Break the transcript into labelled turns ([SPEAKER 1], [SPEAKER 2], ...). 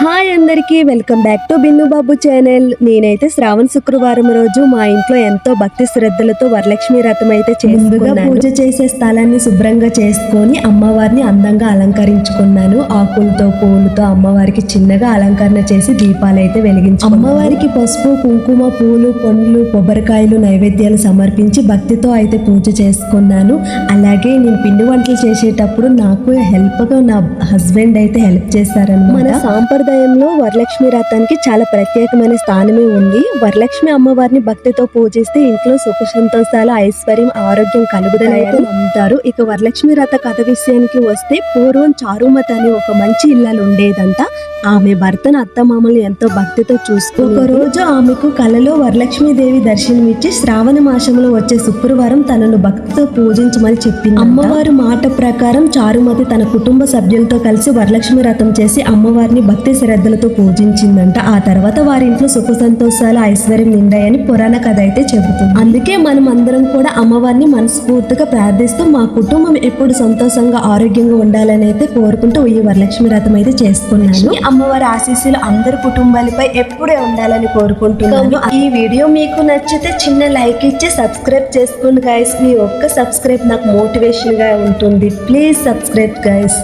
[SPEAKER 1] Hi అందరికీ, welcome back to Binnu Babu channel. నేనైతే శ్రావణ శుక్రవారం రోజు మా ఇంట్లో ఎంతో భక్తి శ్రద్ధలతో వరలక్ష్మి వ్రతం అయితే చేసుకున్నాను. పూజ చేసే స్థలాన్ని శుభ్రంగా చేసుకొని అమ్మవారిని అందంగా అలంకరించుకున్నాను. ఆకులతో పూలతో అమ్మవారికి చిన్నగా అలంకరణ చేసి దీపాలు అయితే వెలిగించుకున్నాను. అమ్మవారికి పసుపు కుంకుమ పూలు పండ్లు కొబ్బరికాయలు నైవేద్యాలు సమర్పించి భక్తితో అయితే పూజ చేసుకున్నాను. అలాగే నేను పిండి వంటలు చేసేటప్పుడు నాకు హెల్ప్గా నా హస్బెండ్ అయితే హెల్ప్ చేశారన్నమాట. మన సాంప్రదాయంలో వరలక్ష్మి వ్రతానికి చాలా ప్రత్యేకమైన స్థానమే ఉంది. వరలక్ష్మి అమ్మవారిని భక్తితో పూజిస్తే ఇంట్లో సుఖ సంతోషాలు ఐశ్వర్యం ఆరోగ్యం కలుగుతాయని నమ్ముతారు. ఇక వరలక్ష్మి వ్రత కథ విషయానికి వస్తే పూర్వం చారుమతి అని ఒక మంచి ఇల్లాలు ఉండేదంట. ఆమె భర్తను అత్తమామలు ఎంతో భక్తితో చూస్తూ ఒక రోజు ఆమెకు కలలో వరలక్ష్మీదేవి దర్శనమిచ్చి శ్రావణ మాసంలో వచ్చే శుక్రవారం తనను భక్తితో పూజించమని చెప్పింది. అమ్మవారి మాట ప్రకారం చారుమతి తన కుటుంబ సభ్యులతో కలిసి వరలక్ష్మి వ్రతం చేసి అమ్మవారిని భక్తి శ్రద్ధలతో పూజించిందంట. ఆ తర్వాత వారి ఇంట్లో సుఖ సంతోషాలు ఐశ్వర్యం నిండాయని పురాణ కథ అయితే చెబుతుంది. అందుకే మనం అందరం కూడా అమ్మవారిని మనస్ఫూర్తిగా ప్రార్థిస్తూ మా కుటుంబం ఎప్పుడు సంతోషంగా ఆరోగ్యంగా ఉండాలని అయితే కోరుకుంటూ ఈ వరలక్ష్మి వ్రతం అయితే చేసుకున్నాను. అమ్మవారి ఆశీస్సులు అందరి కుటుంబాలపై ఎప్పుడే ఉండాలని కోరుకుంటున్నాను. ఈ వీడియో మీకు నచ్చితే చిన్న లైక్ ఇచ్చి సబ్స్క్రైబ్ చేసుకోండి గైస్. మీ ఒక్క సబ్స్క్రైబ్ నాకు మోటివేషన్ గా ఉంటుంది. Please subscribe guys.